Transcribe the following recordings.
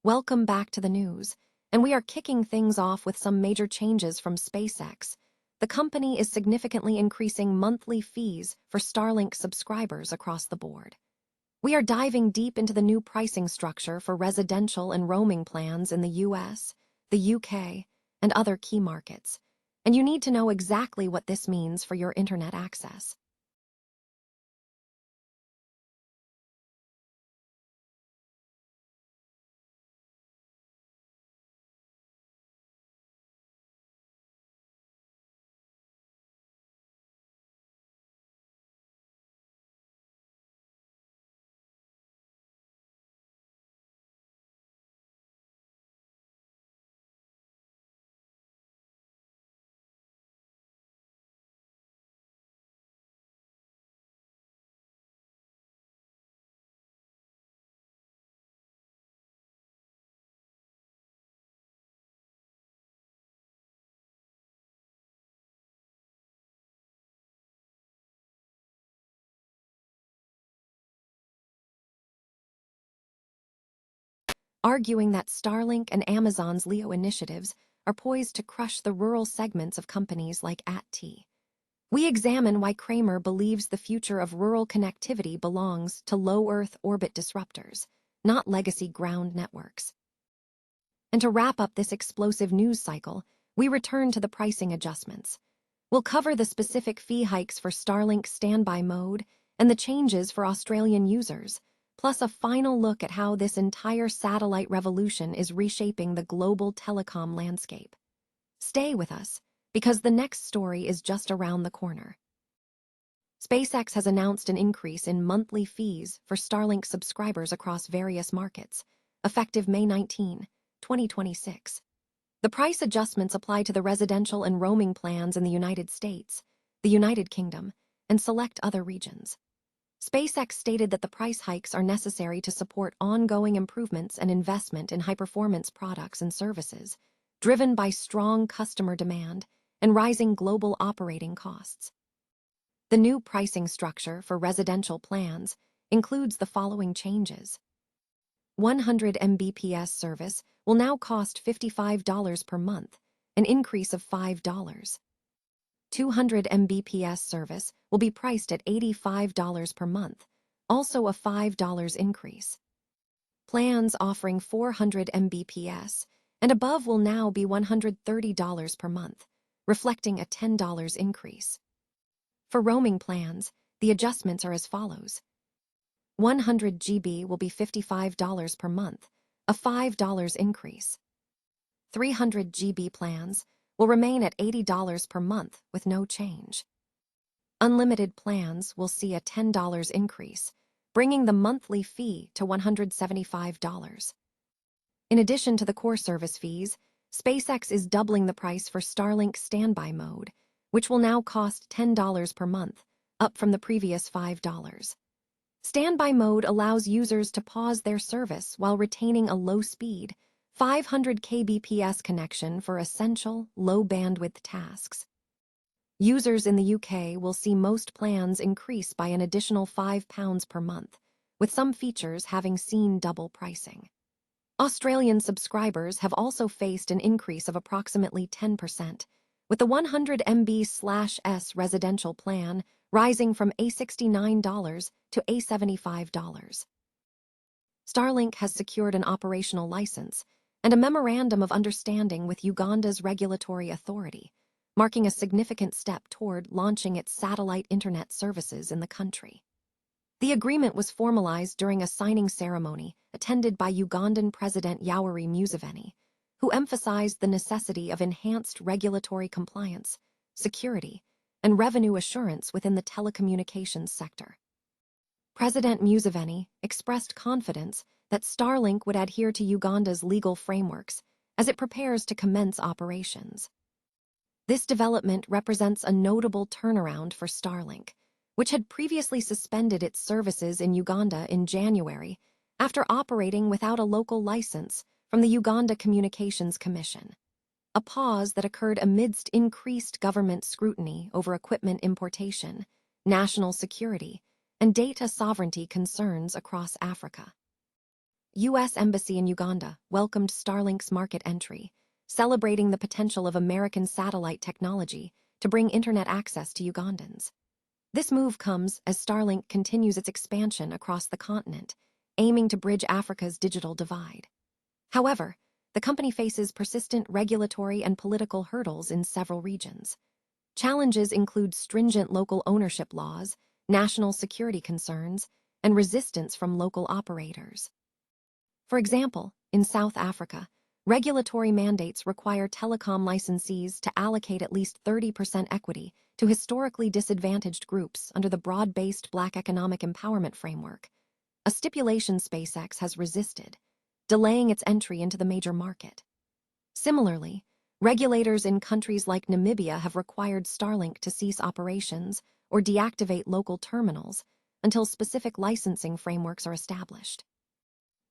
Welcome back to the news, and we are kicking things off with some major changes from SpaceX. The company is significantly increasing monthly fees for Starlink subscribers across the board. We are diving deep into the new pricing structure for residential and roaming plans in the US, the UK, and other key markets, and you need to know exactly what this means for your internet access. Arguing that Starlink and Amazon's LEO initiatives are poised to crush the rural segments of companies like AT&T. We examine why Kramer believes the future of rural connectivity belongs to low Earth orbit disruptors, not legacy ground networks. And to wrap up this explosive news cycle, we return to the pricing adjustments. We'll cover the specific fee hikes for Starlink standby mode and the changes for Australian users, plus a final look at how this entire satellite revolution is reshaping the global telecom landscape. Stay with us, because the next story is just around the corner. SpaceX has announced an increase in monthly fees for Starlink subscribers across various markets, effective May 19, 2026. The price adjustments apply to the residential and roaming plans in the United States, the United Kingdom, and select other regions. SpaceX stated that the price hikes are necessary to support ongoing improvements and investment in high-performance products and services, driven by strong customer demand and rising global operating costs. The new pricing structure for residential plans includes the following changes. 100 Mbps service will now cost $55 per month, an increase of $5. 200 Mbps service will be priced at $85 per month, also a $5 increase. Plans offering 400 Mbps and above will now be $130 per month, reflecting a $10 increase. For roaming plans, the adjustments are as follows. 100 GB will be $55 per month, a $5 increase. 300 GB plans will remain at $80 per month with no change. Unlimited plans will see a $10 increase, bringing the monthly fee to $175. In addition to the core service fees, SpaceX is doubling the price for Starlink standby mode, which will now cost $10 per month, up from the previous $5. Standby mode allows users to pause their service while retaining a low-speed, 500 kbps connection for essential, low-bandwidth tasks. Users in the UK will see most plans increase by an additional £5 per month, with some features having seen double pricing. Australian subscribers have also faced an increase of approximately 10%, with the 100 MB/s residential plan rising from $69 to $75. Starlink has secured an operational license and a memorandum of understanding with Uganda's regulatory authority, marking a significant step toward launching its satellite internet services in the country. The agreement was formalized during a signing ceremony attended by Ugandan President Yoweri Museveni, who emphasized the necessity of enhanced regulatory compliance, security, and revenue assurance within the telecommunications sector. President Museveni expressed confidence that Starlink would adhere to Uganda's legal frameworks as it prepares to commence operations. This development represents a notable turnaround for Starlink, which had previously suspended its services in Uganda in January after operating without a local license from the Uganda Communications Commission, a pause that occurred amidst increased government scrutiny over equipment importation, national security, and data sovereignty concerns across Africa. U.S. Embassy in Uganda welcomed Starlink's market entry, celebrating the potential of American satellite technology to bring internet access to Ugandans. This move comes as Starlink continues its expansion across the continent, aiming to bridge Africa's digital divide. However, the company faces persistent regulatory and political hurdles in several regions. Challenges include stringent local ownership laws, national security concerns, and resistance from local operators. For example, in South Africa, regulatory mandates require telecom licensees to allocate at least 30% equity to historically disadvantaged groups under the broad-based Black Economic Empowerment Framework, a stipulation SpaceX has resisted, delaying its entry into the major market. Similarly, regulators in countries like Namibia have required Starlink to cease operations or deactivate local terminals until specific licensing frameworks are established.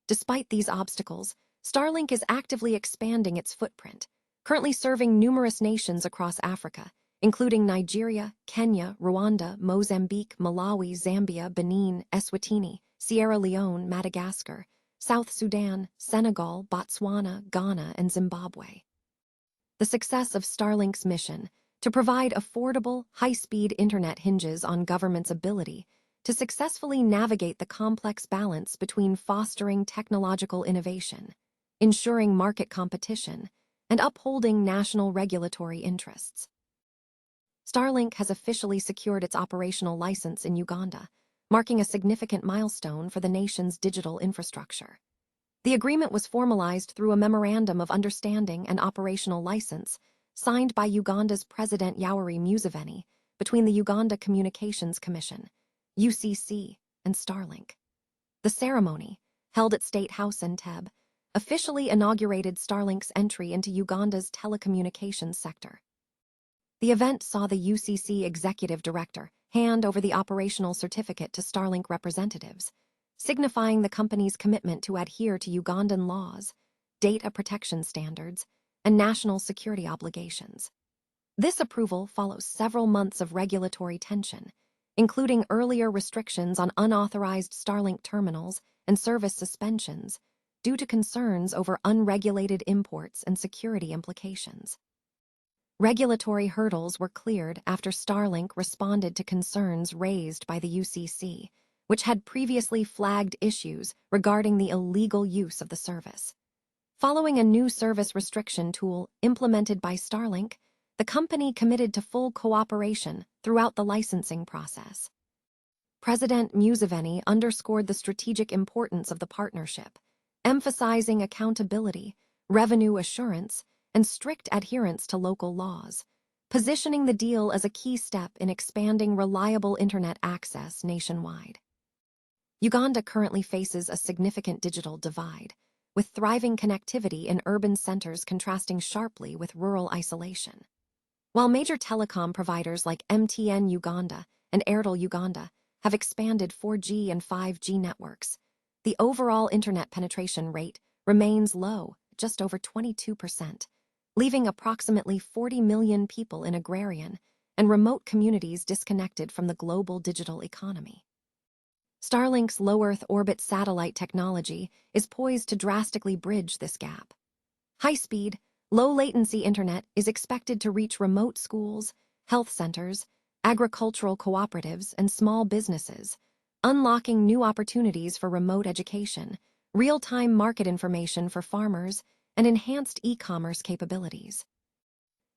Despite these obstacles, Starlink is actively expanding its footprint, currently serving numerous nations across Africa, including Nigeria, Kenya, Rwanda, Mozambique, Malawi, Zambia, Benin, Eswatini, Sierra Leone, Madagascar, South Sudan, Senegal, Botswana, Ghana, and Zimbabwe. The success of Starlink's mission to provide affordable, high-speed internet hinges on governments' ability to successfully navigate the complex balance between fostering technological innovation, ensuring market competition, and upholding national regulatory interests. Starlink has officially secured its operational license in Uganda, marking a significant milestone for the nation's digital infrastructure. The agreement was formalized through a Memorandum of Understanding and Operational License signed by Uganda's President Yoweri Museveni between the Uganda Communications Commission, UCC, and Starlink. The ceremony, held at State House Entebbe, officially inaugurated Starlink's entry into Uganda's telecommunications sector. The event saw the UCC executive director hand over the operational certificate to Starlink representatives, signifying the company's commitment to adhere to Ugandan laws, data protection standards, and national security obligations. This approval follows several months of regulatory tension, including earlier restrictions on unauthorized Starlink terminals and service suspensions due to concerns over unregulated imports and security implications. Regulatory hurdles were cleared after Starlink responded to concerns raised by the UCC, which had previously flagged issues regarding the illegal use of the service. Following a new service restriction tool implemented by Starlink, the company committed to full cooperation throughout the licensing process. President Museveni underscored the strategic importance of the partnership, emphasizing accountability, revenue assurance, and strict adherence to local laws, positioning the deal as a key step in expanding reliable internet access nationwide. Uganda currently faces a significant digital divide, with thriving connectivity in urban centers contrasting sharply with rural isolation. While major telecom providers like MTN Uganda and Airtel Uganda have expanded 4G and 5G networks, the overall internet penetration rate remains low, just over 22%, leaving approximately 40 million people in agrarian and remote communities disconnected from the global digital economy. Starlink's low Earth orbit satellite technology is poised to drastically bridge this gap. High-speed, low-latency internet is expected to reach remote schools, health centers, agricultural cooperatives, and small businesses, unlocking new opportunities for remote education, real-time market information for farmers, and enhanced e-commerce capabilities.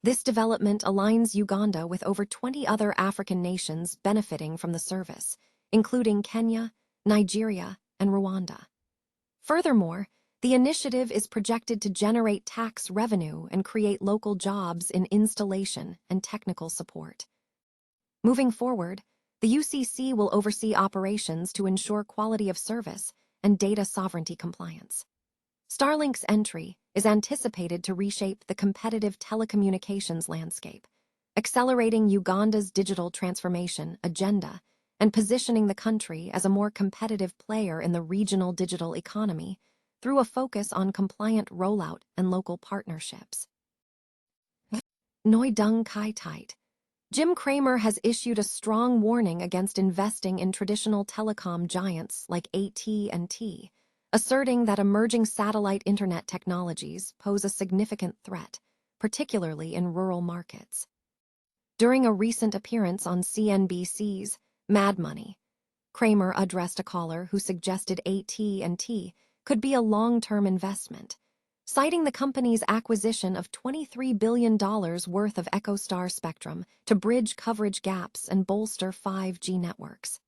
This development aligns Uganda with over 20 other African nations benefiting from the service, including Kenya, Nigeria, and Rwanda. Furthermore, the initiative is projected to generate tax revenue and create local jobs in installation and technical support. Moving forward, the UCC will oversee operations to ensure quality of service and data sovereignty compliance. Starlink's entry is anticipated to reshape the competitive telecommunications landscape, accelerating Uganda's digital transformation agenda and positioning the country as a more competitive player in the regional digital economy through a focus on compliant rollout and local partnerships. Noi Dung Kai Tait. Jim Cramer has issued a strong warning against investing in traditional telecom giants like AT&T, asserting that emerging satellite internet technologies pose a significant threat, particularly in rural markets. During a recent appearance on CNBC's Mad Money, Cramer addressed a caller who suggested AT&T could be a long-term investment, citing the company's acquisition of $23 billion worth of EchoStar spectrum to bridge coverage gaps and bolster 5G networks.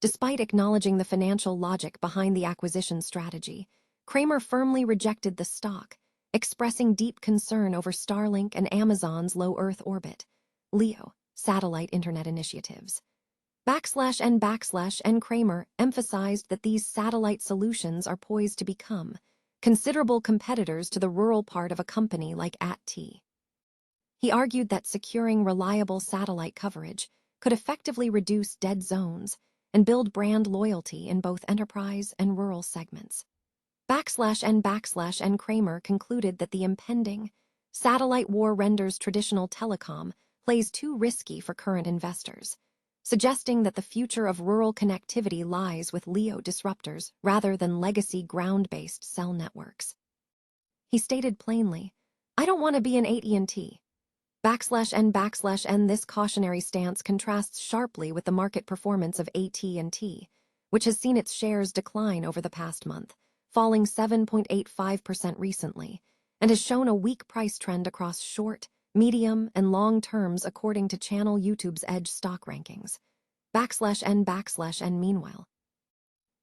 Despite acknowledging the financial logic behind the acquisition strategy, Cramer firmly rejected the stock, expressing deep concern over Starlink and Amazon's low Earth orbit, LEO, satellite internet initiatives. /N Cramer emphasized that these satellite solutions are poised to become considerable competitors to the rural part of a company like AT&T. He argued that securing reliable satellite coverage could effectively reduce dead zones and build brand loyalty in both enterprise and rural segments. /N Cramer concluded that the impending satellite war renders traditional telecom plays too risky for current investors, suggesting that the future of rural connectivity lies with LEO disruptors rather than legacy ground-based cell networks. He stated plainly, "I don't want to be an AT&T." /N This cautionary stance contrasts sharply with the market performance of AT&T, which has seen its shares decline over the past month, falling 7.85% recently, and has shown a weak price trend across short, medium, and long terms according to channel YouTube's Edge stock rankings. /N Meanwhile,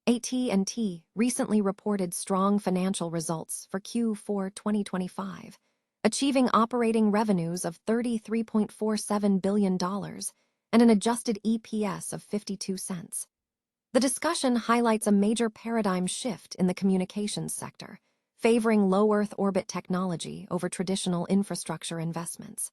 AT&T recently reported strong financial results for Q4 2025, achieving operating revenues of $33.47 billion and an adjusted EPS of 52 cents. The discussion highlights a major paradigm shift in the communications sector, favoring low Earth orbit technology over traditional infrastructure investments.